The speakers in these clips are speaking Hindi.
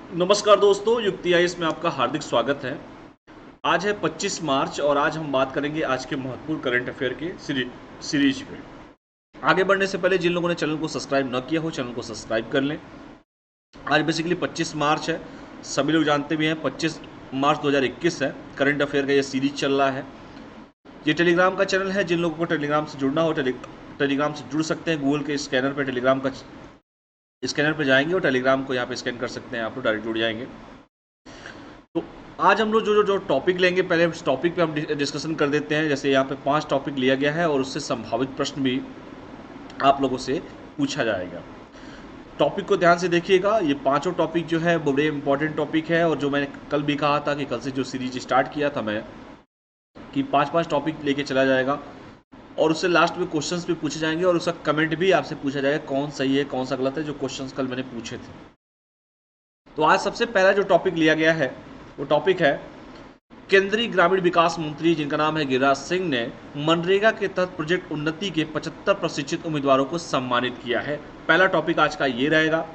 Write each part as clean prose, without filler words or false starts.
नमस्कार दोस्तों, युक्ति आईएएस में आपका हार्दिक स्वागत है। आज है 25 मार्च और आज हम बात करेंगे आज के महत्वपूर्ण करंट अफेयर के सीरीज पे। आगे बढ़ने से पहले जिन लोगों ने चैनल को सब्सक्राइब न किया हो, चैनल को सब्सक्राइब कर लें। आज बेसिकली 25 मार्च है, सभी लोग जानते भी हैं 25 मार्च 2021 है। करंट अफेयर का ये सीरीज चल रहा है। ये टेलीग्राम का चैनल है, जिन लोगों को टेलीग्राम से जुड़ना हो टेलीग्राम से जुड़ सकते हैं। गूगल के स्कैनर पर टेलीग्राम का स्कैनर पर जाएंगे और टेलीग्राम को यहाँ पे स्कैन कर सकते हैं, आप लोग डायरेक्ट जुड़ जाएंगे। तो आज हम लोग जो टॉपिक लेंगे, पहले उस टॉपिक पे हम डिस्कशन कर देते हैं। जैसे यहाँ पे 5 टॉपिक लिया गया है और उससे संभावित प्रश्न भी आप लोगों से पूछा जाएगा। टॉपिक को ध्यान से देखिएगा। ये पांचों टॉपिक जो है बड़े इंपॉर्टेंट टॉपिक है, और जो मैंने कल भी कहा था कि कल से जो सीरीज स्टार्ट किया था मैं, कि 5-5 टॉपिक लेके चला जाएगा और उससे लास्ट में क्वेश्चंस भी पूछे जाएंगे और उसका कमेंट भी आपसे पूछा जाएगा कौन सही है कौन सा गलत है, जो क्वेश्चंस कल मैंने पूछे थे। तो आज सबसे पहला जो टॉपिक लिया गया है वो टॉपिक है केंद्रीय ग्रामीण विकास मंत्री, जिनका नाम है गिरिराज सिंह, ने मनरेगा के तहत प्रोजेक्ट उन्नति के 75 प्रशिक्षित उम्मीदवारों को सम्मानित किया है। पहला टॉपिक आज का ये रहेगा।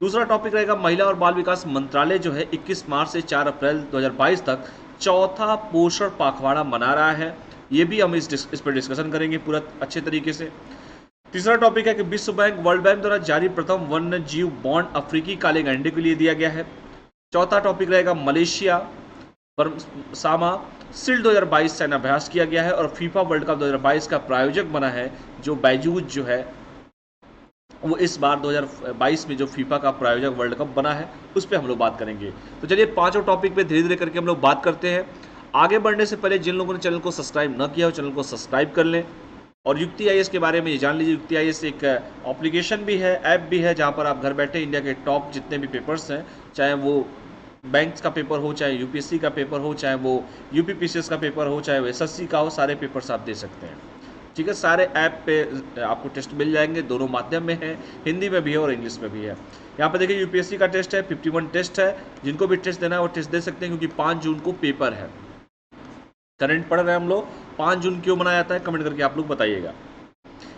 दूसरा टॉपिक रहेगा महिला और बाल विकास मंत्रालय जो है 21 मार्च से 4 अप्रैल 2022 तक चौथा पोषण पखवाड़ा मना रहा है। ये भी हम इस पर डिस्कशन करेंगे पूरा अच्छे तरीके से। तीसरा टॉपिक है कि विश्व बैंक वर्ल्ड बैंक द्वारा जारी प्रथम वन्य जीव बॉन्ड अफ्रीकी काले गैंडे के लिए दिया गया है। चौथा टॉपिक रहेगा मलेशिया सामा सिल्ड 2022 सैन्याभ्यास किया गया है और फीफा वर्ल्ड कप 2022 का प्रायोजक बना है जो बैजूज जो है वो इस बार 2022 में जो फीफा का प्रायोजक वर्ल्ड कप बना है उस पर हम लोग बात करेंगे। तो चलिए पांचों टॉपिक पे धीरे धीरे करके हम लोग बात करते हैं। आगे बढ़ने से पहले जिन लोगों ने चैनल को सब्सक्राइब न किया हो, चैनल को सब्सक्राइब कर लें और युक्ति आईएएस के बारे में ये जान लीजिए। युक्ति आईएएस एक एप्लीकेशन भी है, ऐप भी है, जहाँ पर आप घर बैठे इंडिया के टॉप जितने भी पेपर्स हैं, चाहे वो बैंक का पेपर हो, चाहे यूपीएससी का पेपर हो, चाहे वो यूपीपीसीएस का पेपर हो, चाहे वो एसएससी का हो, सारे पेपर्स आप दे सकते हैं। ठीक है, सारे ऐप पे आपको टेस्ट मिल जाएंगे, दोनों माध्यम में है, हिंदी में भी है और इंग्लिश में भी है। यहाँ पे देखिए यूपीएससी का टेस्ट है, 51 टेस्ट है। जिनको भी टेस्ट देना है वो टेस्ट दे सकते हैं, क्योंकि 5 जून को पेपर है। करंट पढ़ रहे हैं हम लोग, 5 जून क्यों मनाया जाता है कमेंट करके आप लोग बताइएगा।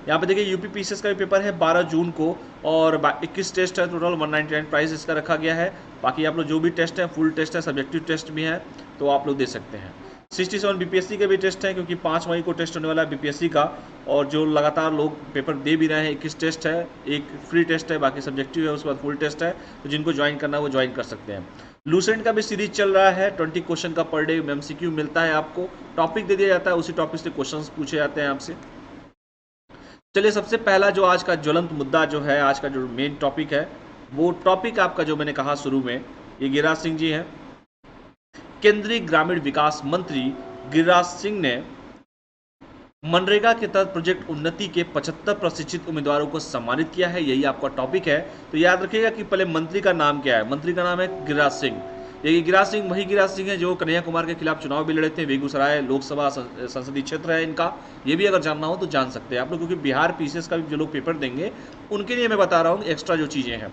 यहाँ पे देखिए यूपीपीसीएस का भी पेपर है 12 जून को और 21 टेस्ट है, टोटल 199 प्राइस इसका रखा गया है। बाकी आप लोग जो भी टेस्ट है, फुल टेस्ट है, सब्जेक्टिव टेस्ट भी है, तो आप लोग दे सकते हैं। 67 बीपीएससी के भी टेस्ट हैं, क्योंकि 5 मई को टेस्ट होने वाला है बीपीएससी का, और जो लगातार लोग पेपर दे भी रहे हैं। 21 टेस्ट है, एक फ्री टेस्ट है, बाकी सब्जेक्टिव है, उसके बाद फुल टेस्ट है। तो जिनको ज्वाइन करना है वो ज्वाइन कर सकते हैं। लूसेंट का भी सीरीज चल रहा है, 20 क्वेश्चन का पर डे एमसीक्यू मिलता है आपको, टॉपिक दे दिया जाता है, उसी टॉपिक से क्वेश्चन पूछे जाते हैं आपसे। चलिए सबसे पहला जो आज का ज्वलंत मुद्दा जो है, आज का जो मेन टॉपिक है, वो टॉपिक आपका जो मैंने कहा शुरू में, ये गिरिराज सिंह जी हैं। केंद्रीय ग्रामीण विकास मंत्री गिरिराज सिंह ने मनरेगा के तहत प्रोजेक्ट उन्नति के 75 प्रशिक्षित उम्मीदवारों को सम्मानित किया है। यही आपका टॉपिक है। तो याद रखिएगा कि पहले मंत्री का नाम क्या है। मंत्री का नाम है गिरिराज सिंह। ये गिरिराज सिंह वही गिरिराज सिंह है जो कन्हैया कुमार के खिलाफ चुनाव भी लड़े थे। बेगूसराय लोकसभा संसदीय क्षेत्र है इनका। ये भी अगर जानना हो तो जान सकते हैं आप लोग, क्योंकि बिहार पीसीएस का भी जो लोग पेपर देंगे उनके लिए मैं बता रहा हूँ एक्स्ट्रा जो चीज़ें हैं।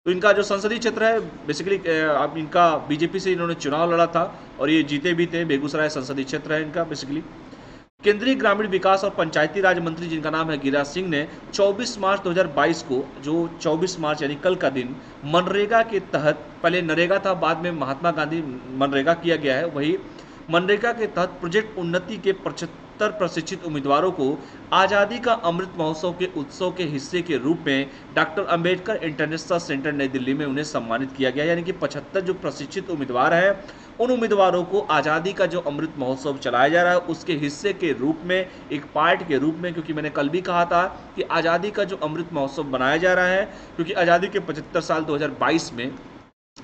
तो इनका जो संसदीय क्षेत्र है बेसिकली इनका बीजेपी से इन्होंने चुनाव लड़ा था और ये जीते भी थे। बेगूसराय संसदीय क्षेत्र है इनका बेसिकली। केंद्रीय ग्रामीण विकास और पंचायती राज मंत्री, जिनका नाम है गिरिराज सिंह, ने 24 मार्च 2022 को, जो 24 मार्च यानी कल का दिन, मनरेगा के तहत, पहले नरेगा था, बाद में महात्मा गांधी मनरेगा किया गया है, वही मनरेगा के तहत प्रोजेक्ट उन्नति के 75 प्रशिक्षित उम्मीदवारों को आज़ादी का अमृत महोत्सव के उत्सव के हिस्से के रूप में doctor Ambedkar international centre New Delhi में उन्हें सम्मानित किया गया। यानी कि 75 जो प्रशिक्षित उम्मीदवार हैं, उन उम्मीदवारों को आज़ादी का जो अमृत महोत्सव चलाया जा रहा है उसके हिस्से के रूप में, एक पार्ट के रूप में, क्योंकि मैंने कल भी कहा था कि आज़ादी का जो अमृत महोत्सव बनाया जा रहा है, क्योंकि आज़ादी के 75 साल 2022 में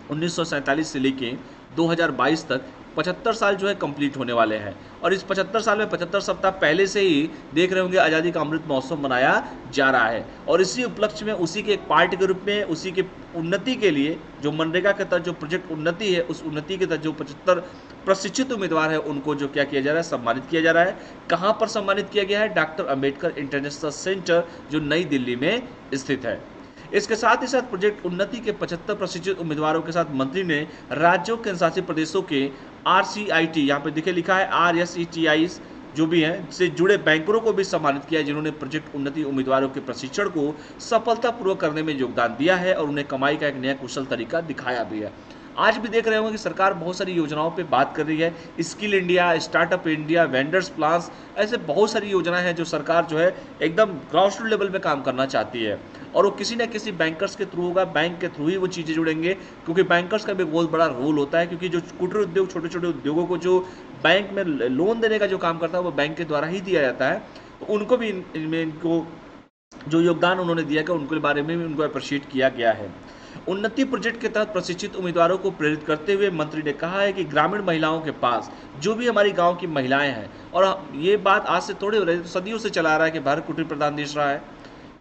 1947 से लेके 2022 तक 75 साल जो है कंप्लीट होने वाले हैं। और इस 75 साल में 75 सप्ताह पहले से ही देख रहे होंगे आज़ादी का अमृत महोत्सव मनाया जा रहा है। और इसी उपलक्ष्य में, उसी के एक पार्ट के रूप में, उसी के उन्नति के लिए, जो मनरेगा के तहत जो प्रोजेक्ट उन्नति है, उस उन्नति के तहत जो 75 प्रशिक्षित उम्मीदवार है उनको जो क्या किया जा रहा है, सम्मानित किया जा रहा है। कहाँ पर सम्मानित किया गया है? डॉक्टर अंबेडकर इंटरनेशनल सेंटर जो नई दिल्ली में स्थित है। इसके साथ ही साथ प्रोजेक्ट उन्नति के 75 प्रशिक्षित उम्मीदवारों के साथ मंत्री ने राज्यों, केंद्र शासित प्रदेशों के RCIT, यहाँ पे दिखे लिखा है RSETIs, जो भी हैं से जुड़े बैंकरों को भी सम्मानित किया जिन्होंने प्रोजेक्ट उन्नति उम्मीदवारों के प्रशिक्षण को सफलतापूर्वक करने में योगदान दिया है और उन्हें कमाई का एक नया कुशल तरीका दिखाया भी है। आज भी देख रहे होंगे कि सरकार बहुत सारी योजनाओं पे बात कर रही है, skill India, startup India, vendors plans, ऐसे बहुत सारी योजनाएं हैं जो सरकार जो है एकदम ग्राउंड रूट लेवल पे काम करना चाहती है और वो किसी न किसी बैंकर्स के थ्रू होगा, बैंक के थ्रू ही वो चीज़ें जुड़ेंगे क्योंकि बैंकर्स का भी बहुत बड़ा रोल होता है क्योंकि जो कुटीर उद्योग, छोटे छोटे उद्योगों को जो बैंक में लोन देने का जो काम करता है वो बैंक के द्वारा ही दिया जाता है, तो उनको भी इनमें इनको जो योगदान उन्होंने दिया गया उनके बारे में भी उनको अप्रिशिएट किया गया है। उन्नति प्रोजेक्ट के तहत प्रशिक्षित उम्मीदवारों को प्रेरित करते हुए मंत्री ने कहा है कि ग्रामीण महिलाओं के पास जो भी हमारी गांव की महिलाएं हैं, और ये बात आज से थोड़े हो रही है, तो सदियों से चला रहा है कि भारत कुटीर प्रधान देश रहा है,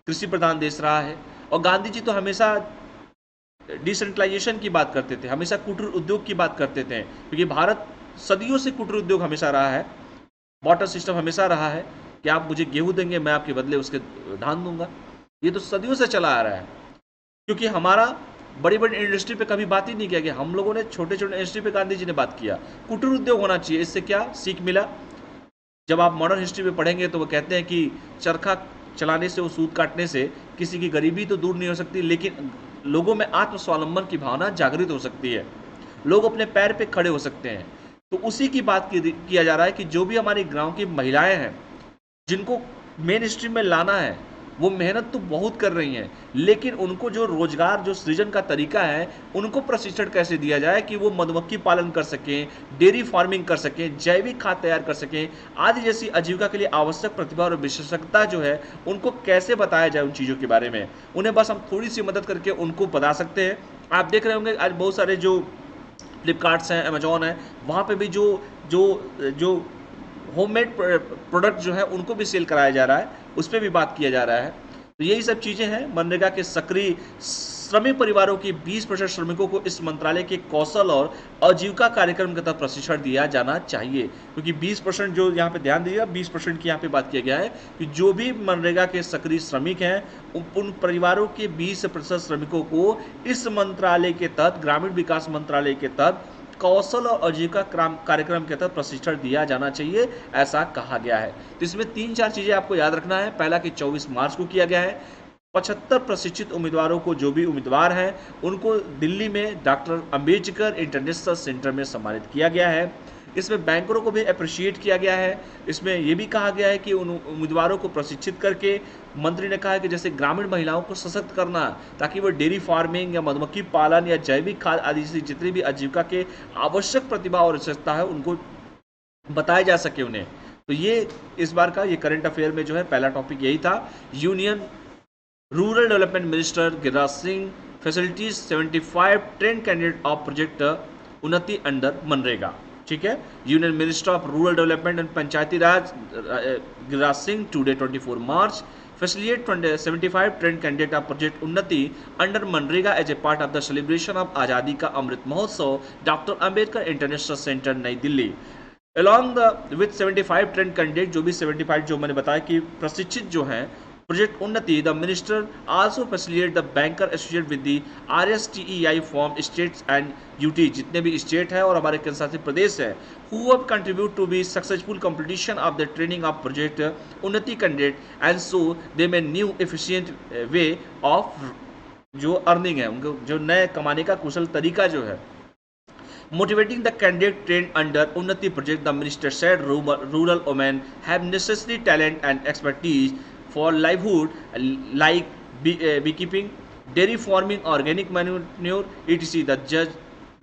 कृषि प्रधान देश रहा है और गांधी जी तो हमेशा डिसेंट्रलाइजेशन की बात करते थे, हमेशा कुटीर उद्योग की बात करते थे क्योंकि भारत सदियों से कुटीर उद्योग हमेशा रहा है, वाटर सिस्टम हमेशा रहा है कि आप मुझे गेहूं देंगे मैं आपके बदले उसके धान दूंगा, ये तो सदियों से चला आ रहा है क्योंकि हमारा बड़ी बड़ी इंडस्ट्री पे कभी बात ही नहीं किया गया। हम लोगों ने छोटे छोटे इंडस्ट्री पे गांधी जी ने बात किया, कुटीर उद्योग होना चाहिए। इससे क्या सीख मिला, जब आप मॉडर्न हिस्ट्री में पढ़ेंगे तो वो कहते हैं कि चरखा चलाने से, वो सूत काटने से किसी की गरीबी तो दूर नहीं हो सकती लेकिन लोगों में आत्मस्वावलंबन की भावना जागृत हो सकती है, लोग अपने पैर पे खड़े हो सकते हैं। तो उसी की बात किया जा रहा है कि जो भी हमारी गाँव की महिलाएं हैं जिनको मेन स्ट्रीम में लाना है, वो मेहनत तो बहुत कर रही हैं लेकिन उनको जो रोजगार, जो सृजन का तरीका है, उनको प्रशिक्षण कैसे दिया जाए कि वो मधुमक्खी पालन कर सकें, डेयरी फार्मिंग कर सकें, जैविक खाद तैयार कर सकें, आदि जैसी आजीविका के लिए आवश्यक प्रतिभा और विशेषज्ञता जो है उनको कैसे बताया जाए, उन चीज़ों के बारे में उन्हें बस हम थोड़ी सी मदद करके उनको बता सकते हैं। आप देख रहे होंगे आज बहुत सारे जो फ्लिपकार्ट्स हैं, अमेजोन है, वहाँ पर भी जो जो जो होममेड प्रोडक्ट जो है उनको भी सेल कराया जा रहा है, उस पर भी बात किया जा रहा है। तो यही सब चीज़ें हैं। मनरेगा के सक्रिय श्रमिक परिवारों के 20% श्रमिकों को इस मंत्रालय के कौशल और आजीविका कार्यक्रम के तहत प्रशिक्षण दिया जाना चाहिए क्योंकि 20% जो यहाँ पे ध्यान दीजिएगा, 20% की यहाँ पे बात किया गया है कि जो भी मनरेगा के सक्रिय श्रमिक हैं उन परिवारों के 20% श्रमिकों को इस मंत्रालय के तहत, ग्रामीण विकास मंत्रालय के तहत कौशल और आजीविका कार्यक्रम के तहत प्रशिक्षण दिया जाना चाहिए, ऐसा कहा गया है। तो इसमें 3-4 चीजें आपको याद रखना है। पहला कि 24 मार्च को किया गया है, 75 प्रशिक्षित उम्मीदवारों को, जो भी उम्मीदवार हैं उनको दिल्ली में डॉक्टर अंबेडकर इंटरनेशनल सेंटर में सम्मानित किया गया है। इसमें बैंकरों को भी अप्रिशिएट किया गया है। इसमें यह भी कहा गया है कि उन उम्मीदवारों को प्रशिक्षित करके मंत्री ने कहा है कि जैसे ग्रामीण महिलाओं को सशक्त करना ताकि वो डेयरी फार्मिंग या मधुमक्खी पालन या जैविक खाद आदि से जितनी भी आजीविका के आवश्यक प्रतिभा और विशेषता है उनको बताया जा सके उन्हें। तो ये इस बार का ये करंट अफेयर में जो है पहला टॉपिक यही था। Union rural development minister Giriraj Singh facilitates 75 trained candidate of project Unnati under मनरेगा। ठीक है, union minister of rural development and Panchayati Raj Giriraj Singh today 24 March facilitate 75 trained candidate of project Unnati under मनरेगा as a part of the celebration of Azadi ka Amrit Mahotsav, doctor Ambedkar international centre, New Delhi. Along the with 75 trained candidate, जो भी 75 जो मैंने बताया कि प्रशिक्षित जो हैं प्रोजेक्ट उन्नति, the minister also facilitate the banker associate with the RSTEI form states and UT, जितने भी स्टेट है और हमारे केंद्र शासित प्रदेश है, who have contribute to be successful completion of the training of project उन्नति कैंडिडेट एंड सो दे में न्यू एफिशिएंट वे ऑफ जो अर्निंग है, उनको जो नए कमाने का कुशल तरीका जो है। Motivating the candidate trained under Unnati project, the minister said rural women have necessary talent and expertise for livelihood like beekeeping, dairy farming, organic manure, etc.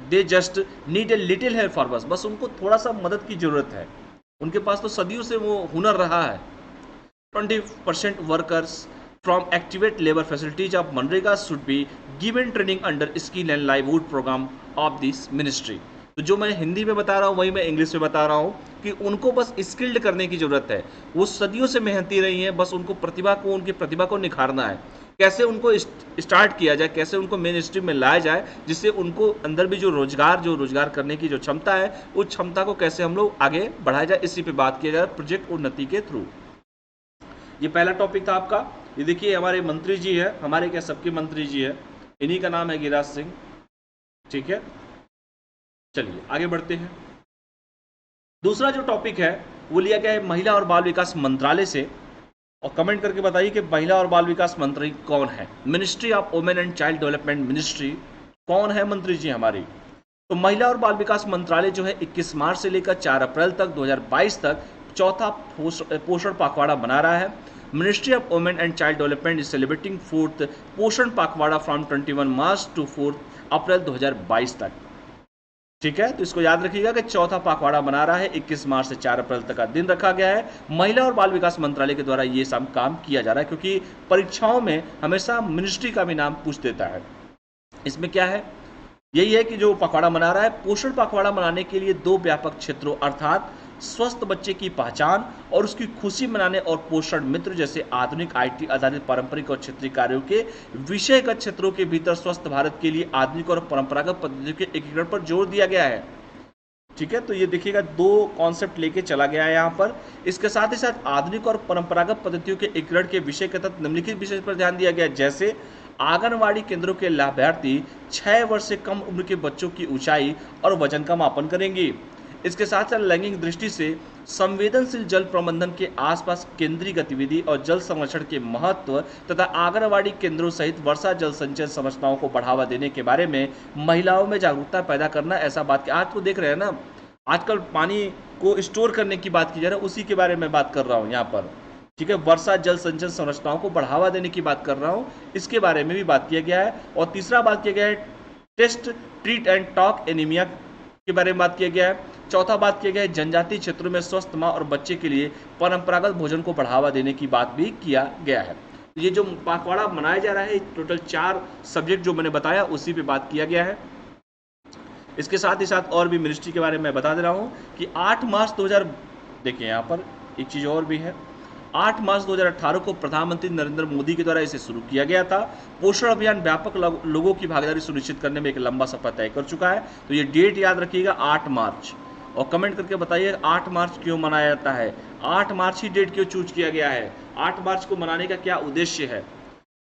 They just need a little help for us. बस उनको थोड़ा सा मदद की जरूरत है, उनके पास तो सदियों से वो हुनर रहा है। 20% workers from activate labor facilities of MNREGA should be given training under skill and livelihood program of this ministry। तो जो मैं हिंदी में बता रहा हूँ वही मैं इंग्लिश में बता रहा हूँ कि उनको बस स्किल्ड करने की जरूरत है। वो सदियों से मेहनती रही हैं, बस उनको उनकी प्रतिभा को निखारना है। कैसे उनको स्टार्ट किया जाए, कैसे उनको मेन स्ट्रीम में लाया जाए, जिससे उनको अंदर भी जो रोजगार करने की जो क्षमता है, उस क्षमता को कैसे हम लोग आगे बढ़ाया जाए, इसी पे बात किया जाए प्रोजेक्ट उन्नति के थ्रू। ये पहला टॉपिक था आपका। ये देखिए हमारे मंत्री जी है, हमारे क्या सबके मंत्री जी है, इन्हीं का नाम है गिरिराज सिंह। ठीक है, चलिए आगे बढ़ते हैं। दूसरा जो टॉपिक है वो लिया गया है महिला और बाल विकास मंत्रालय से। और कमेंट करके बताइए कि महिला और बाल विकास मंत्री कौन है। Ministry of women and child development ministry, कौन है मंत्री जी हमारी? तो महिला और बाल विकास मंत्रालय जो है 21 मार्च से लेकर 4 अप्रैल तक 2022 तक चौथा पोषण पखवाड़ा मना रहा है। Ministry of women and child development is celebrating 4th पोषण पखवाड़ा फ्रॉम 21 मार्च टू 4 अप्रैल 2022 तक। ठीक है, तो इसको याद रखिएगा कि चौथा पखवाड़ा मना रहा है, 21 मार्च से 4 अप्रैल तक का दिन रखा गया है। महिला और बाल विकास मंत्रालय के द्वारा ये सब काम किया जा रहा है, क्योंकि परीक्षाओं में हमेशा मिनिस्ट्री का भी नाम पूछ देता है। इसमें क्या है, यही है कि जो पखवाड़ा मना रहा है, पोषण पखवाड़ा मनाने के लिए 2 व्यापक क्षेत्रों अर्थात स्वस्थ बच्चे की पहचान और उसकी खुशी मनाने और पोषण मित्र जैसे आधुनिक आईटी आधारित पारंपरिक और क्षेत्रीय कार्यों के विषयगत क्षेत्रों के भीतर स्वस्थ भारत के लिए आधुनिक और परंपरागत पद्धतियों के एकीकरण पर जोर दिया गया है। ठीक है, तो ये देखिएगा 2 कॉन्सेप्ट लेके चला गया है यहाँ पर। इसके साथ ही साथ आधुनिक और परंपरागत पद्धतियों के एकीकरण के विषय के तहत निम्नलिखित विषय पर ध्यान दिया गया, जैसे आंगनवाड़ी केंद्रों के लाभार्थी 6 वर्ष से कम उम्र के बच्चों की ऊंचाई और वजन का मापन करेंगे। इसके साथ साथ लैंगिक दृष्टि से संवेदनशील जल प्रबंधन के आसपास केंद्रीय गतिविधि और जल संरक्षण के महत्व तथा आंगनवाड़ी केंद्रों सहित वर्षा जल संचयन संरचनाओं को बढ़ावा देने के बारे में महिलाओं में जागरूकता पैदा करना। ऐसा बात आज तो देख रहे हैं ना, आजकल पानी को स्टोर करने की बात की जा रही है, उसी के बारे में बात कर रहा हूँ यहाँ पर। ठीक है, वर्षा जल संचयन संरचनाओं को बढ़ावा देने की बात कर रहा हूँ, इसके बारे में भी बात किया गया है। और तीसरा बात किया गया है test treat and talk anaemia के बारे में बात किया गया है। चौथा बात किया गया है जनजातीय क्षेत्रों में स्वस्थ माँ और बच्चे के लिए परंपरागत भोजन को बढ़ावा देने की बात भी किया गया है। ये जो पखवाड़ा मनाया जा रहा है, टोटल 4 सब्जेक्ट जो मैंने बताया उसी पे बात किया गया है। इसके साथ ही साथ और भी मिनिस्ट्री के बारे में बता दे रहा हूँ कि 8 मार्च 2000, देखिए यहाँ पर एक चीज़ और भी है, 8 मार्च 2018 को प्रधानमंत्री नरेंद्र मोदी के द्वारा इसे शुरू किया गया था। पोषण अभियान व्यापक लोगों की भागीदारी सुनिश्चित करने में एक लंबा सफर तय कर चुका है। तो ये डेट याद रखिएगा 8 मार्च, और कमेंट करके बताइए 8 मार्च क्यों मनाया जाता है, 8 मार्च ही डेट क्यों चूज किया गया है, 8 मार्च को मनाने का क्या उद्देश्य है।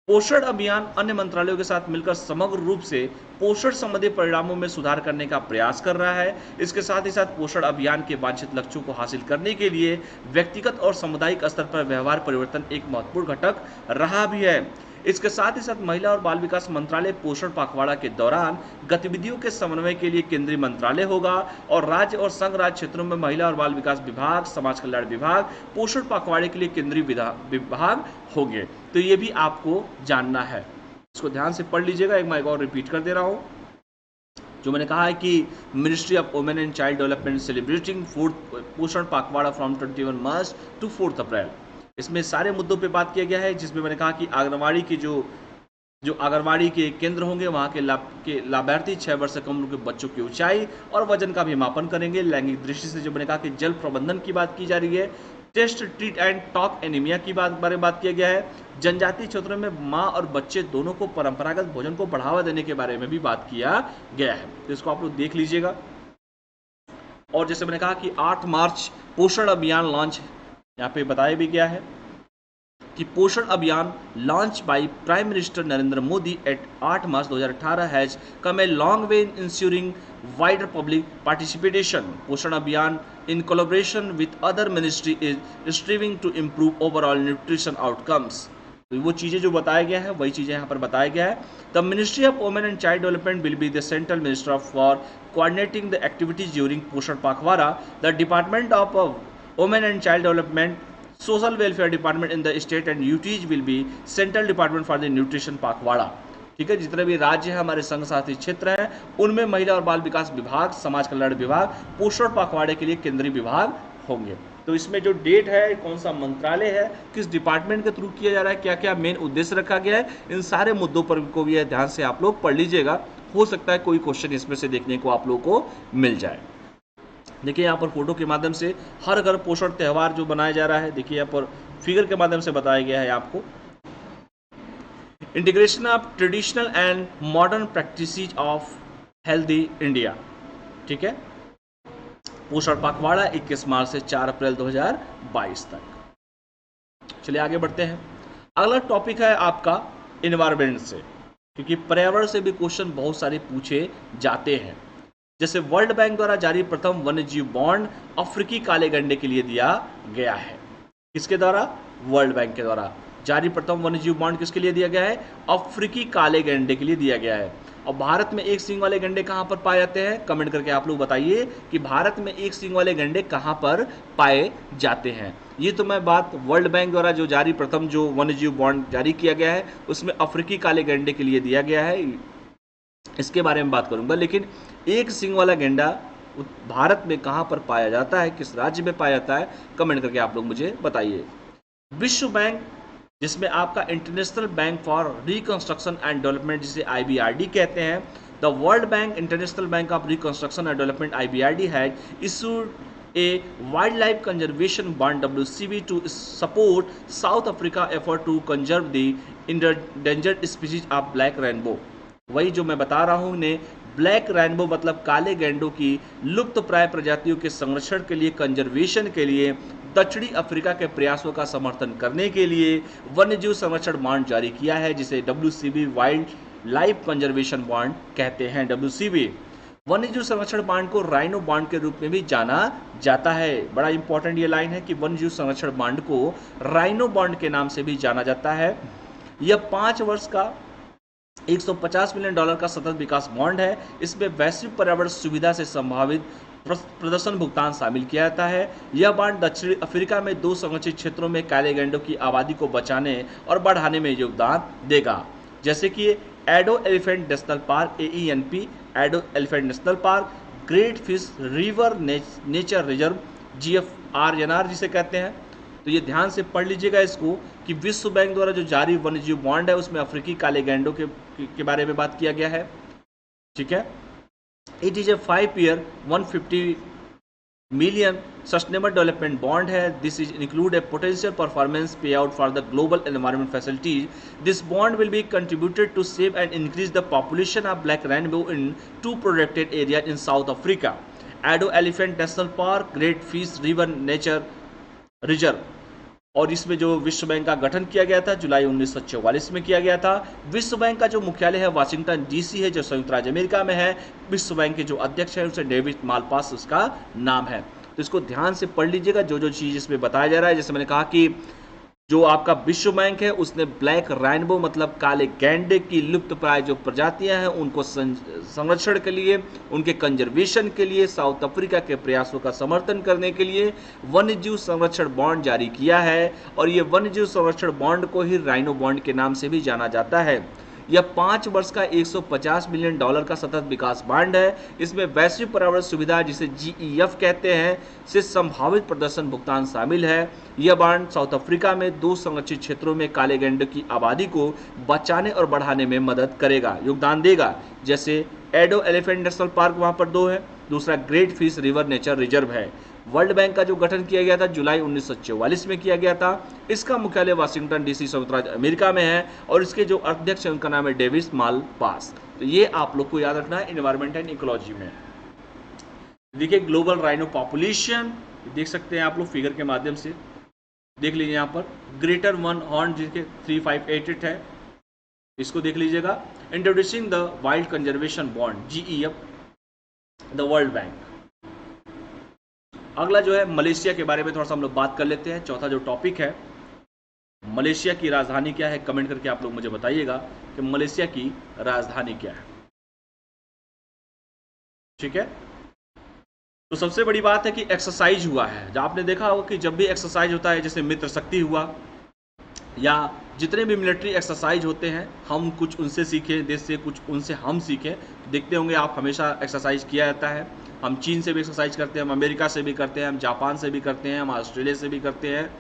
पोषण अभियान अन्य मंत्रालयों के साथ मिलकर समग्र रूप से पोषण संबंधी परिणामों में सुधार करने का प्रयास कर रहा है। इसके साथ ही साथ पोषण अभियान के वांछित लक्ष्यों को हासिल करने के लिए व्यक्तिगत और सामुदायिक स्तर पर व्यवहार परिवर्तन एक महत्वपूर्ण घटक रहा भी है। इसके साथ ही साथ महिला और बाल विकास मंत्रालय पोषण पखवाड़ा के दौरान गतिविधियों के समन्वय के लिए केंद्रीय मंत्रालय होगा, और राज्य और संघ राज्य क्षेत्रों में महिला और बाल विकास विभाग, समाज कल्याण विभाग पोषण पखवाड़े के लिए केंद्रीय विभाग होंगे। तो ये भी आपको जानना है, इसको ध्यान से पढ़ लीजिएगा। एक और रिपीट कर दे रहा हूँ, जो मैंने कहा है कि ministry of women and child development celebrating 4th पोषण पखवाड़ा फ्रॉम 21 मार्च टू 4 अप्रैल। इसमें सारे मुद्दों पे बात किया गया है, जिसमें मैंने कहा कि आंगनवाड़ी की जो आंगनवाड़ी के केंद्र होंगे वहाँ के लाभार्थी 6 वर्ष से कम उम्र के बच्चों की ऊंचाई और वजन का भी मापन करेंगे। लैंगिक दृष्टि से जो मैंने कहा कि जल प्रबंधन की बात की जा रही है, test treat and talk anaemia की बारे में बात किया गया है। जनजातीय क्षेत्रों में माँ और बच्चे दोनों को परंपरागत भोजन को बढ़ावा देने के बारे में भी बात किया गया है। तो इसको आप लोग देख लीजिएगा। और जैसे मैंने कहा कि 8 मार्च पोषण अभियान लॉन्च यहाँ पे बताया भी गया है कि Poshan Abhiyan launch by prime minister Narendra Modi at 8 March 2018 has come a long way in ensuring wider public participation. Poshan Abhiyan in collaboration with other ministry is striving to improve overall nutrition outcomes. तो वो चीज़ें जो बताया गया है वही चीज़ें यहाँ पर बताया गया है। The ministry of women and child development will be the central minister for coordinating the activities during पोषण पखवाड़ा। The department of women and child development social welfare department in the state and UTs will be central department for the nutrition पखवाड़ा। ठीक है, जितने भी राज्य हैं हमारे संघ शासित क्षेत्र हैं उनमें महिला और बाल विकास विभाग, समाज कल्याण विभाग पोषण पखवाड़े के लिए केंद्रीय विभाग होंगे। तो इसमें जो डेट है, कौन सा मंत्रालय है, किस डिपार्टमेंट के थ्रू किया जा रहा है, क्या क्या मेन उद्देश्य रखा गया है, इन सारे मुद्दों पर को भी ध्यान से आप लोग पढ़ लीजिएगा। हो सकता है कोई क्वेश्चन इसमें से देखने को आप लोगों को मिल जाए। देखिए यहाँ पर फोटो के माध्यम से हर घर पोषण त्यौहार जो बनाया जा रहा है, देखिए यहाँ पर फिगर के माध्यम से बताया गया है आपको। Integration of traditional and modern practices of healthy India. ठीक है, पोषण पखवाड़ा 21 मार्च से 4 अप्रैल 2022 तक। चलिए आगे बढ़ते हैं। अगला टॉपिक है आपका इन्वायरमेंट से, क्योंकि पर्यावरण से भी क्वेश्चन बहुत सारे पूछे जाते हैं। जैसे वर्ल्ड बैंक द्वारा जारी प्रथम वन्यजीव बॉन्ड अफ्रीकी काले गैंडे के लिए दिया गया है। किसके द्वारा? वर्ल्ड बैंक के द्वारा जारी प्रथम वन्यजीव बॉन्ड किसके लिए दिया गया है? अफ्रीकी काले गैंडे के लिए दिया गया है। और भारत में एक सींग वाले गैंडे कहां पर पाए जाते हैं? कमेंट करके आप लोग बताइए कि भारत में एक सींग वाले गैंडे कहां पर पाए जाते हैं। ये तो मैं बात वर्ल्ड बैंक द्वारा जो जारी प्रथम जो वन्यजीव बॉन्ड जारी किया गया है उसमें अफ्रीकी काले गैंडे के लिए दिया गया है, इसके बारे में बात करूंगा। लेकिन एक सींग वाला गैंडा भारत में कहां पर पाया जाता है, किस राज्य में पाया जाता है, कमेंट करके आप लोग मुझे बताइए। विश्व बैंक, जिसमें आपका international Bank for reconstruction and development, जिसे IBRD कहते हैं, the World Bank, International bank of reconstruction and development IBRD has issued a wildlife conservation bond WCB to support South Africa effort to conserve the endangered species of black rainbow। वही जो मैं बता रहा हूँ ने ब्लैक रेनबो मतलब काले गैंडों की लुप्त प्राय प्रजातियों के संरक्षण के लिए, कंजर्वेशन के लिए दक्षिणी अफ्रीका के प्रयासों का समर्थन करने के लिए वन्यजीव संरक्षण बॉन्ड जारी किया है, जिसे WCB wild life conservation bond कहते हैं। WCB वन्यजीव संरक्षण बॉन्ड को राइनो बॉन्ड के रूप में भी जाना जाता है। बड़ा इंपॉर्टेंट ये लाइन है कि वन्यजीव संरक्षण बॉन्ड को राइनो बॉन्ड के नाम से भी जाना जाता है। यह 5 वर्ष का $150 मिलियन का सतत विकास बॉन्ड है। इसमें वैश्विक पर्यावरण सुविधा से संभावित प्रदर्शन भुगतान शामिल किया जाता है। यह बॉन्ड दक्षिणी अफ्रीका में 2 संरक्षित क्षेत्रों में काले गैंडों की आबादी को बचाने और बढ़ाने में योगदान देगा, जैसे कि Addo elephant national park AENP, Addo elephant national park, great fish river nature reserve GFRNR जिसे कहते हैं। तो ये ध्यान से पढ़ लीजिएगा इसको कि विश्व बैंक द्वारा जो जारी वन्यजीव बॉन्ड है उसमें अफ्रीकी काले गैंडों के बारे में बात किया गया है। ठीक है, it is a 5-year $150 million sustainable development bond है। This is include a potential performance pay out for the global environment facilities. This bond will be contributed to save and increase the population of black rainbow in 2 protected area in South Africa, Addo elephant national park, great fish river nature reserve. और इसमें जो विश्व बैंक का गठन किया गया था जुलाई 1944 में किया गया था। विश्व बैंक का जो मुख्यालय है वाशिंगटन DC है, जो संयुक्त राज्य अमेरिका में है। विश्व बैंक के जो अध्यक्ष है उसे डेविड मालपास उसका नाम है। तो इसको ध्यान से पढ़ लीजिएगा जो चीज़ इसमें बताया जा रहा है। जैसे मैंने कहा कि जो आपका विश्व बैंक है उसने ब्लैक रेनबो मतलब काले गैंडे की लुप्त प्राय जो प्रजातियां हैं उनको संरक्षण के लिए, उनके कंजर्वेशन के लिए, साउथ अफ्रीका के प्रयासों का समर्थन करने के लिए वन्यजीव संरक्षण बॉन्ड जारी किया है। और ये वन्यजीव संरक्षण बॉन्ड को ही राइनो बॉन्ड के नाम से भी जाना जाता है। यह 5 वर्ष का $150 मिलियन का सतत विकास बॉन्ड है। इसमें वैश्विक पर्यावरण सुविधा जिसे GEF कहते हैं से संभावित प्रदर्शन भुगतान शामिल है। यह बॉन्ड साउथ अफ्रीका में 2 संरक्षित क्षेत्रों में काले गैंडों की आबादी को बचाने और बढ़ाने में मदद करेगा, योगदान देगा, जैसे एडो एलिफेंट नेशनल पार्क वहाँ पर 2 है, दूसरा great fish river nature reserve है। वर्ल्ड बैंक का जो गठन किया गया था जुलाई 1944 में किया गया था। इसका मुख्यालय वाशिंगटन DC संयुक्त राज्य अमेरिका में है और इसके जो अध्यक्ष हैं उनका नाम है डेविड मालपास। तो ये आप लोग को याद रखना है एनवायरमेंट एंड इकोलॉजी में। देखिए ग्लोबल राइनो पॉपुलेशन देख सकते हैं आप लोग फिगर के माध्यम से देख लीजिए। यहाँ पर ग्रेटर वन हॉर्न जिसके 3588 है, इसको देख लीजिएगा। Introducing the wild conservation bond GEF the World bank. अगला जो है मलेशिया के बारे में थोड़ा सा हम लोग बात कर लेते हैं। चौथा जो टॉपिक है मलेशिया की राजधानी क्या है, कमेंट करके आप लोग मुझे बताइएगा कि मलेशिया की राजधानी क्या है। ठीक है, तो सबसे बड़ी बात है कि एक्सरसाइज हुआ है। जब आपने देखा होगा कि जब भी एक्सरसाइज होता है जैसे मित्र शक्ति हुआ या जितने भी मिलिट्री एक्सरसाइज होते हैं हम कुछ उनसे सीखें, देश से कुछ उनसे हम सीखें। देखते होंगे आप हमेशा एक्सरसाइज किया जाता है। हम चीन से भी एक्सरसाइज करते हैं, हम अमेरिका से भी करते हैं, हम जापान से भी करते हैं, हम ऑस्ट्रेलिया से भी करते हैं,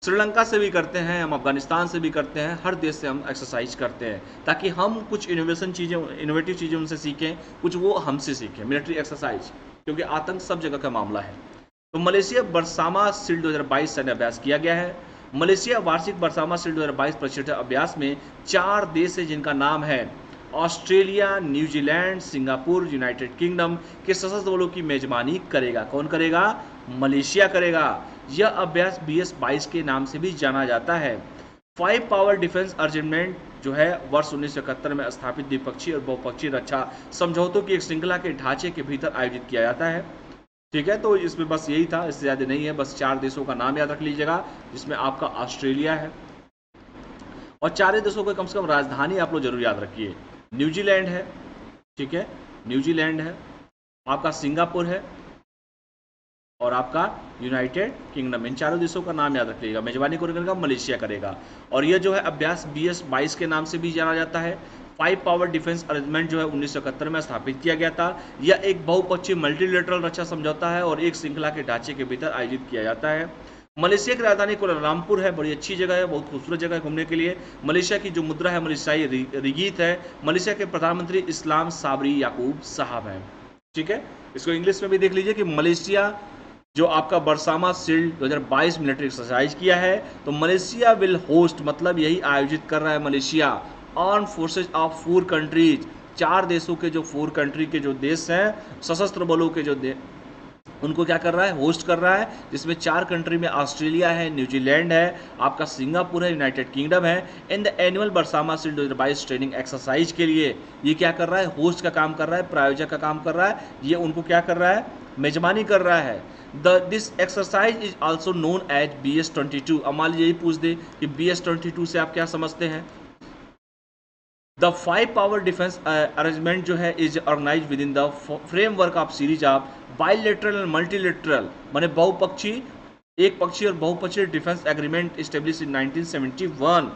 श्रीलंका से भी करते हैं, हम अफगानिस्तान से भी करते हैं। हर देश से हम एक्सरसाइज करते हैं ताकि हम कुछ इनोवेटिव चीज़ें उनसे सीखें, कुछ वो हमसे सीखें। मिलिट्री एक्सरसाइज क्योंकि आतंक सब जगह का मामला है। तो मलेशिया बरसामा सील्ड 2022 सैन्य अभ्यास किया गया है। मलेशिया वार्षिक बरसामा सील्ड 2022 प्रशिक्षण अभ्यास में 4 देश है जिनका नाम है Australia, New Zealand, Singapore, United kingdom के सशस्त्र बलों की मेजबानी करेगा। कौन करेगा? मलेशिया करेगा। यह अभ्यास BS-22 के नाम से भी जाना जाता है। 5 पावर डिफेंस अरेंजमेंट जो है वर्ष 1971 में स्थापित द्विपक्षीय और बहुपक्षीय रक्षा समझौतों की एक श्रृंखला के ढांचे के भीतर आयोजित किया जाता है। ठीक है, तो इसमें बस यही था, इससे ज़्यादा नहीं है, बस 4 देशों का नाम याद रख लीजिएगा, जिसमें आपका ऑस्ट्रेलिया है और 4 देशों को कम से कम राजधानी आप लोग जरूर याद रखिए। न्यूजीलैंड है, ठीक है, न्यूजीलैंड है, आपका सिंगापुर है और आपका यूनाइटेड किंगडम। इन चारों देशों का नाम याद रखिएगा। मेजबानी कौन करेगा? मलेशिया करेगा। और यह जो है अभ्यास BS-22 के नाम से भी जाना जाता है। 5 पावर डिफेंस अरेंजमेंट जो है 1971 में स्थापित किया गया था। यह एक बहुपक्षीय मल्टीलेटरल रक्षा समझौता है और एक श्रृंखला के ढांचे के भीतर आयोजित किया जाता है। मलेशिया की राजधानी कुआलालंपुर है, बड़ी अच्छी जगह है, बहुत खूबसूरत जगह है घूमने के लिए। मलेशिया की जो मुद्रा है मलेशियाई रिगीत है। मलेशिया के प्रधानमंत्री इस्लाम साबरी याकूब साहब हैं। ठीक है, इसको इंग्लिश में भी देख लीजिए कि मलेशिया जो आपका बरसामा शील्ड 2022 मिलिट्री एक्सरसाइज किया है, तो मलेशिया विल होस्ट, मतलब यही आयोजित कर रहा है Malaysia, arm forces of 4 countries, 4 देशों के जो 4 कंट्री के जो देश हैं, सशस्त्र बलों के जो उनको क्या कर रहा है? होस्ट कर रहा है, जिसमें 4 कंट्री में ऑस्ट्रेलिया है, न्यूजीलैंड है, आपका सिंगापुर है, यूनाइटेड किंगडम है। In the annual Bersama shield 2022 training exercise के लिए ये क्या कर रहा है? होस्ट का काम कर रहा है, प्रायोजक का काम कर रहा है, ये उनको क्या कर रहा है? मेजबानी कर रहा है। This exercise is also known as BS-22। अब मान लीजिए यही पूछ दे कि BS-22 से आप क्या समझते हैं? द 5 पावर डिफेंस अरेंजमेंट जो है is organise with in the framework of series of bilateral and multilateral, माने बहुपक्षीय, एक पक्षीय और बहुपक्षीय defence agreement establish in 1971।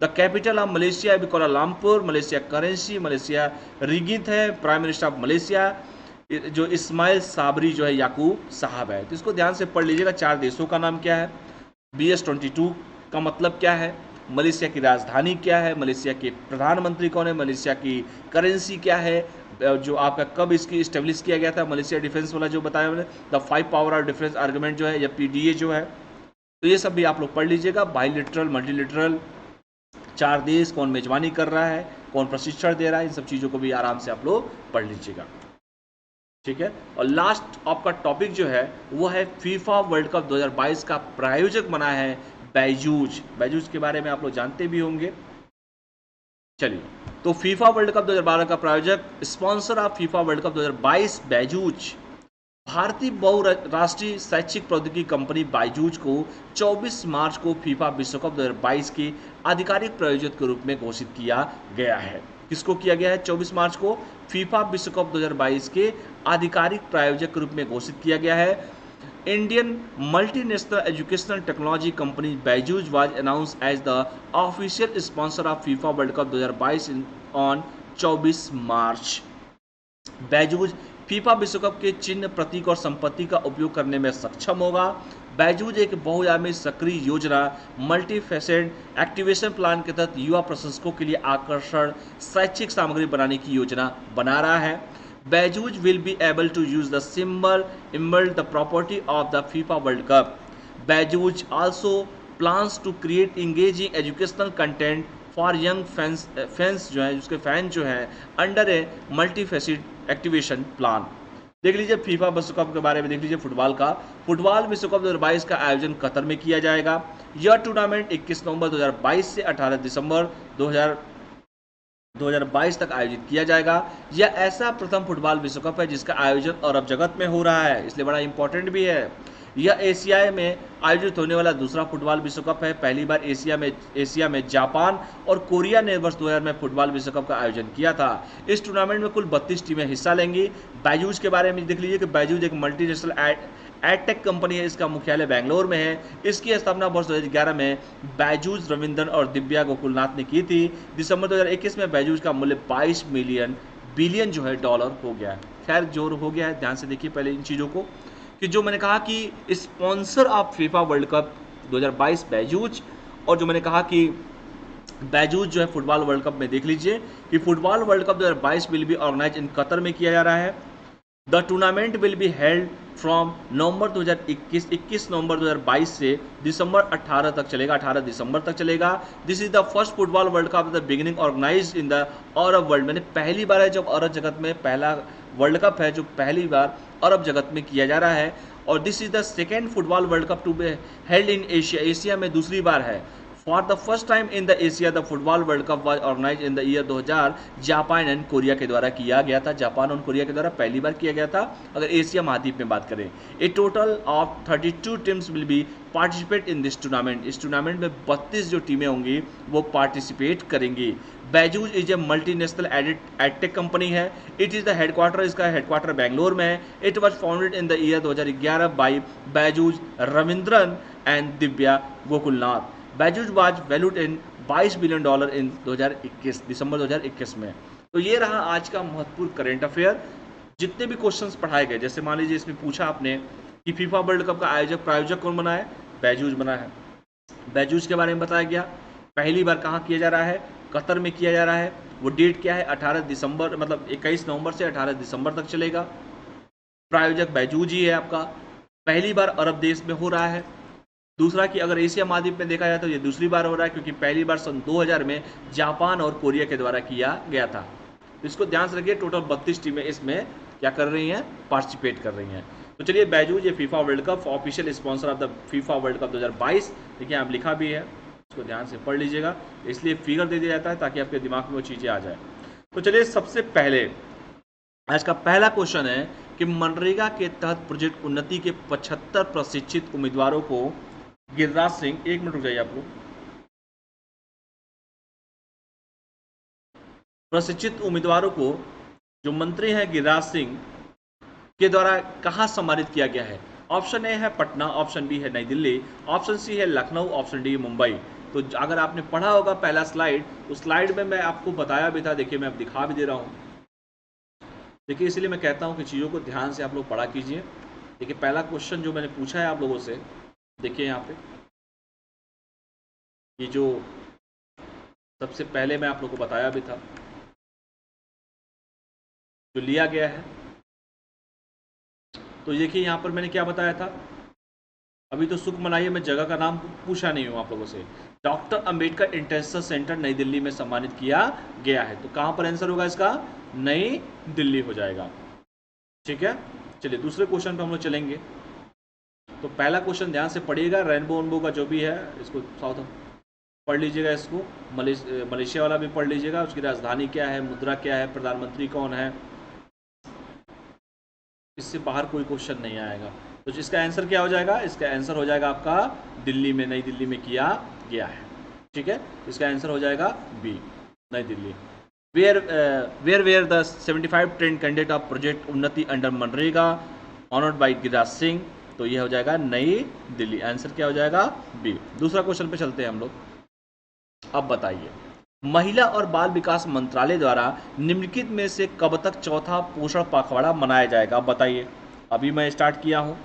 The capital of Malaysia Kuala Lumpur, Malaysia currency, Malaysia ringgit है, प्राइम मिनिस्टर ऑफ मलेशिया जो इस्माइल साबरी जो है याकूब साहब है। तो इसको ध्यान से पढ़ लीजिएगा। 4 देशों का नाम क्या है? BS-22 का मतलब क्या है? मलेशिया की राजधानी क्या है? मलेशिया के प्रधानमंत्री कौन है? मलेशिया की करेंसी क्या है? जो आपका कब इसकी इस्टेब्लिश किया गया था? मलेशिया डिफेंस वाला जो बताया मैंने, the 5 power of defence argument जो है या PDA जो है, तो ये सब भी आप लोग पढ़ लीजिएगा। बाइलेटरल, मल्टीलेटरल, 4 देश, कौन मेजबानी कर रहा है, कौन प्रशिक्षण दे रहा है, इन सब चीज़ों को भी आराम से आप लोग पढ़ लीजिएगा। ठीक है, और लास्ट आपका टॉपिक जो है वो है फीफा वर्ल्ड कप 2022 का प्रायोजक बना है बैजूज। बैजूज के बारे में आप लोग जानते भी होंगे। चलिए, तो फीफा वर्ल्ड कप 2012 का प्रायोजक, sponsor of FIFA world Cup 2022 बैजूज। भारतीय बहुराष्ट्रीय शैक्षिक प्रौद्योगिकी कंपनी बायजूज को 24 मार्च को फीफा विश्व कप 2022 के आधिकारिक प्रायोजक के रूप में घोषित किया गया है। किसको किया गया है? 24 मार्च को फीफा विश्व कप 2022 के आधिकारिक प्रायोजक के रूप में घोषित किया गया है। Indian multinational educational technology company Byju's was announce as the official sponsor of FIFA world Cup 2022 on 24 March. Byju's FIFA विश्व कप के चिन्ह, प्रतीक और संपत्ति का उपयोग करने में सक्षम होगा। बायजूज एक बहुआयामी सक्रिय योजना, मल्टीफेसेड एक्टिवेशन प्लान के तहत युवा प्रशंसकों के लिए आकर्षण शैक्षिक सामग्री बनाने की योजना बना रहा है। Byju's will be able to use the symbol emblems the property of the FIFA world cup. Byju's also plans to create engaging educational content for young fans जो है, उसके फैन जो है, under a multifaceted activation plan. देख लीजिए फीफा विश्व कप के बारे में देख लीजिए फुटबॉल का। फुटबॉल विश्व कप 2022 का आयोजन कतर में किया जाएगा। यह टूर्नामेंट 21 नवंबर 2022 से 18 दिसंबर 2022 तक आयोजित किया जाएगा। यह ऐसा प्रथम फुटबॉल विश्व कप है जिसका आयोजन अरब जगत में हो रहा है, इसलिए बड़ा इंपॉर्टेंट भी है। यह एशिया में आयोजित होने वाला दूसरा फुटबॉल विश्व कप है। पहली बार एशिया में जापान और कोरिया ने वर्ष 2000 में फुटबॉल विश्व कप का आयोजन किया था। इस टूर्नामेंट में कुल 32 टीमें हिस्सा लेंगी। बायजूज के बारे में देख लीजिए कि बायजूज एक मल्टीनेशनल एडटेक कंपनी है, इसका मुख्यालय बेंगलोर में है। इसकी स्थापना वर्ष 2011 में बायजूज रविंदर और दिव्या गोकुलनाथ ने की थी। दिसंबर 2021 में बायजूज का मूल्य 22 बिलियन जो है डॉलर हो गया है। खैर जोर हो गया है, ध्यान से देखिए पहले इन चीज़ों को कि जो मैंने कहा कि sponsor of FIFA world Cup 2022 BYJU'S, और जो मैंने कहा कि बायजूज जो है फुटबॉल वर्ल्ड कप में देख लीजिए कि football World Cup 2022 will be organise in Qatar में किया जा रहा है। The tournament will be held from November 21 November 2022 से दिसंबर 18 तक चलेगा, 18 दिसंबर तक चलेगा। This is the first football World Cup the beginning organise in the Arab world, मैंने पहली बार है जब अरब जगत में पहला वर्ल्ड कप है जो पहली बार अरब जगत में किया जा रहा है। और this is the second football World Cup to be held in Asia, Asia में दूसरी बार है। For the first time in the Asia the football World Cup was organise in the year 2000 Japan and Korea के द्वारा किया गया था। जापान और कोरिया के द्वारा पहली बार किया गया था अगर एशिया महाद्वीप में बात करें। A total of 32 teams will be participate in this tournament. इस टूर्नामेंट में 32 जो टीमें होंगी वो पार्टिसिपेट करेंगी। Byju's is a multinational edtech company है। इट इज़ द हेडक्वार्टर, इसका हेडक्वार्टर बेंगलोर में है। It was founded in the year 2011 by Byju's Raveendran and Divya Gokulnath. Byju's was valued in $22 billion in 2021 December 2021 में। तो ये रहा आज का महत्वपूर्ण करेंट अफेयर। जितने भी क्वेश्चंस पढ़ाए गए, जैसे मान लीजिए इसमें पूछा आपने कि फीफा वर्ल्ड कप का प्रायोजक कौन बना है, बैजूज बना है। बैजूज के बारे में बताया गया। पहली बार कहाँ किया जा रहा है, कतर में किया जा रहा है। वो डेट क्या है, 18 दिसंबर, मतलब 21 नवंबर से 18 दिसंबर तक चलेगा। प्रायोजक बैजूज ही है आपका। पहली बार अरब देश में हो रहा है। दूसरा कि अगर एशिया महाद्वीप में देखा जाए तो ये दूसरी बार हो रहा है, क्योंकि पहली बार सन 2000 में जापान और कोरिया के द्वारा किया गया था। तो इसको ध्यान से रखिए, टोटल 32 टीमें इसमें क्या कर रही हैं, पार्टिसिपेट कर रही हैं। तो चलिए, बैजूज ये FIFA world cup official sponsor of the FIFA world Cup 2022, देखिए आप लिखा भी है, इसको ध्यान से पढ़ लीजिएगा। इसलिए फिगर दे दिया जाता है ताकि आपके दिमाग में वो चीज़ें आ जाए। तो चलिए, सबसे पहले आज का पहला क्वेश्चन है कि मनरेगा के तहत प्रोजेक्ट उन्नति के 75 प्रशिक्षित उम्मीदवारों को गिरिराज सिंह, एक मिनट रुक जाइए आप लोग, प्रशिक्षित उम्मीदवारों को जो मंत्री हैं गिरिराज सिंह के द्वारा कहां सम्मानित किया गया है। ऑप्शन ए है पटना, ऑप्शन बी है नई दिल्ली, ऑप्शन सी है लखनऊ, ऑप्शन डी मुंबई। तो अगर आपने पढ़ा होगा पहला स्लाइड, उस स्लाइड में मैं आपको बताया भी था, देखिए मैं अब दिखा भी दे रहा हूं। देखिए, इसलिए मैं कहता हूं कि चीज़ों को ध्यान से आप लोग पढ़ा कीजिए। देखिए, पहला क्वेश्चन जो मैंने पूछा है आप लोगों से, देखिए यहाँ पे ये जो सबसे पहले मैं आप लोगों को बताया भी था, जो लिया गया है। तो देखिए यहाँ पर मैंने क्या बताया था, अभी तो सुख मनाइए, मैं जगह का नाम पूछा नहीं हूँ आप लोगों से। Doctor Ambedkar international centre New Delhi में सम्मानित किया गया है। तो कहाँ पर आंसर होगा इसका, नई दिल्ली हो जाएगा। ठीक है, चलिए दूसरे क्वेश्चन पर हम लोग चलेंगे। तो पहला क्वेश्चन ध्यान से पढ़िएगा, रेनबो उनबो का जो भी है इसको साउथ पढ़ लीजिएगा, इसको मलेशिया वाला भी पढ़ लीजिएगा। उसकी राजधानी क्या है, मुद्रा क्या है, प्रधानमंत्री कौन है। इससे बाहर कोई क्वेश्चन नहीं आएगा। तो इसका आंसर क्या हो जाएगा, इसका आंसर हो जाएगा आपका दिल्ली में, नई दिल्ली में किया गया है। ठीक है, इसका आंसर हो जाएगा B, New Delhi. Where the 75 train candidate of project Unnati under मनरेगा ऑनर्ड बाई गिरिराज सिंह। तो यह हो जाएगा नई दिल्ली, आंसर क्या हो जाएगा बी। दूसरा क्वेश्चन पे चलते हैं हम लोग। अब बताइए, महिला और बाल विकास मंत्रालय द्वारा निम्नलिखित में से कब तक चौथा पोषण पखवाड़ा मनाया जाएगा। अब बताइए, अभी मैं स्टार्ट किया हूं,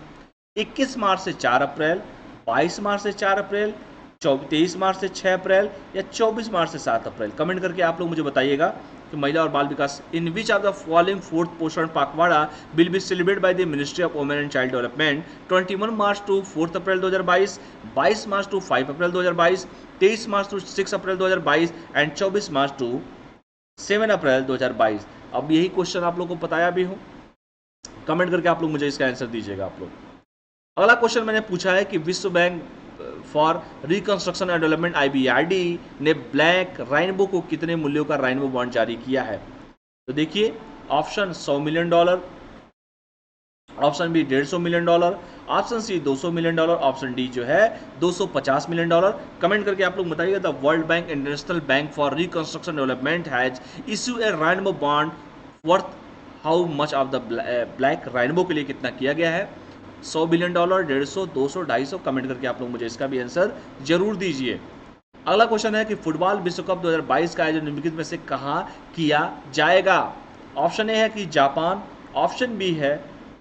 21 मार्च से 4 अप्रैल, 22 मार्च से 4 अप्रैल, 23 मार्च से 6 अप्रैल या 24 मार्च से 7 अप्रैल। कमेंट करके आप लोग मुझे बताइएगा कि महिला और बाल विकास in which of the following fourth Poshan Pakhwada will be celebrate by the ministry of women and child development 21 March to 4 April 2022, 22 March to 5 April 2022, 23 March to 6 April 2022 and 24 March to 7 April 2022। अब यही क्वेश्चन आप लोग को बताया भी हूँ, कमेंट करके आप लोग मुझे इसका आंसर दीजिएगा आप लोग। अगला क्वेश्चन मैंने पूछा है कि विश्व bank for reconstruction and development IBRD ने ब्लैक रेनबो को कितने मूल्यों का रेनबो बॉन्ड जारी किया है। तो देखिए, option $100 million, option B $150 million, option C $200 million, option D जो है $250 मिलियन। कमेंट करके आप लोग बताइएगा। The World Bank International Bank for Reconstruction Development has issue a rainbow bond worth how much of the black rainbow के लिए कितना किया गया है, $100 बिलियन, 150, 200, 250। कमेंट करके आप लोग मुझे इसका भी आंसर जरूर दीजिए। अगला क्वेश्चन है कि फुटबॉल विश्व कप 2022 का आयोजन निम्नलिखित में से कहाँ किया जाएगा। ऑप्शन ए है कि जापान, ऑप्शन बी है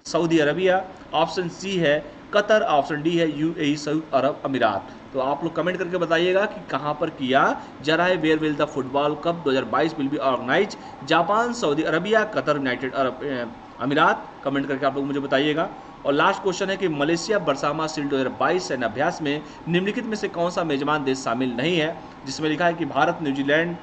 सऊदी अरबिया, ऑप्शन सी है कतर, ऑप्शन डी है UAE संयुक्त अरब अमीरात। तो आप लोग कमेंट करके बताइएगा कि कहाँ पर किया जा रहा है। Where will the football cup 2022 will be organise, Japan, Saudi Arabia, Qatar, United Arab Emirates. Comment करके आप लोग मुझे बताइएगा। और लास्ट क्वेश्चन है कि मलेशिया बरसामा शील्ड 2022 सैन्य अभ्यास में निम्नलिखित में से कौन सा मेजबान देश शामिल नहीं है, जिसमें लिखा है कि भारत, न्यूजीलैंड।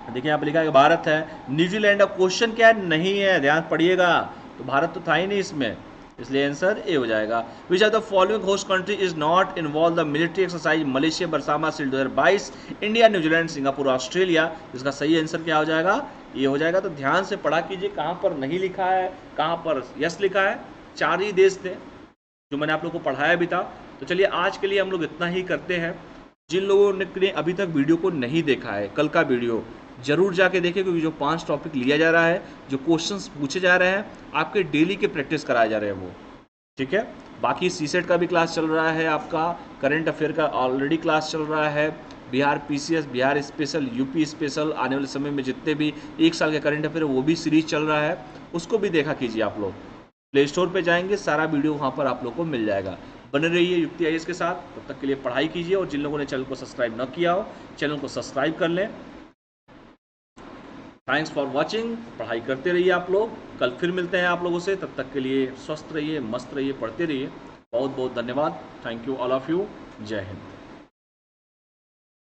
देखिए यहाँ पर लिखा है कि भारत है, न्यूजीलैंड। अब क्वेश्चन क्या है, नहीं है, ध्यान पड़िएगा। तो भारत तो था ही नहीं इसमें, इसलिए आंसर ए हो जाएगा। Which are the following host country is not involve the military exercise Malaysia Bersama seal 2022, India, New Zealand, Singapore, Australia. इसका सही आंसर क्या हो जाएगा? ये हो जाएगा। तो ध्यान से पढ़ा कीजिए कहाँ पर नहीं लिखा है, कहाँ पर यस लिखा है। 4 ही देश थे जो मैंने आप लोग को पढ़ाया भी था। तो चलिए आज के लिए हम लोग इतना ही करते हैं। जिन लोगों ने अभी तक वीडियो को नहीं देखा है, कल का वीडियो जरूर जाके देखें, क्योंकि जो 5 टॉपिक लिया जा रहा है, जो क्वेश्चंस पूछे जा रहे हैं, आपके डेली के प्रैक्टिस कराए जा रहे हैं वो, ठीक है। बाकी सीसेट का भी क्लास चल रहा है, आपका करंट अफेयर का ऑलरेडी क्लास चल रहा है, Bihar PCS, Bihar special, UP special, आने वाले समय में जितने भी 1 साल के करंट अफेयर वो भी सीरीज चल रहा है, उसको भी देखा कीजिए। आप लोग प्ले स्टोर पर जाएंगे, सारा वीडियो वहाँ पर आप लोग को मिल जाएगा। बने रहिए युक्ति आईएएस के साथ, तब तक के लिए पढ़ाई कीजिए। और जिन लोगों ने चैनल को सब्सक्राइब न किया हो, चैनल को सब्सक्राइब कर लें। Thanks for watching. पढ़ाई करते रहिए आप लोग। कल फिर मिलते हैं आप लोगों से, तब तक के लिए स्वस्थ रहिए, मस्त रहिए, पढ़ते रहिए। बहुत बहुत धन्यवाद। Thank you all of you. जय हिंद।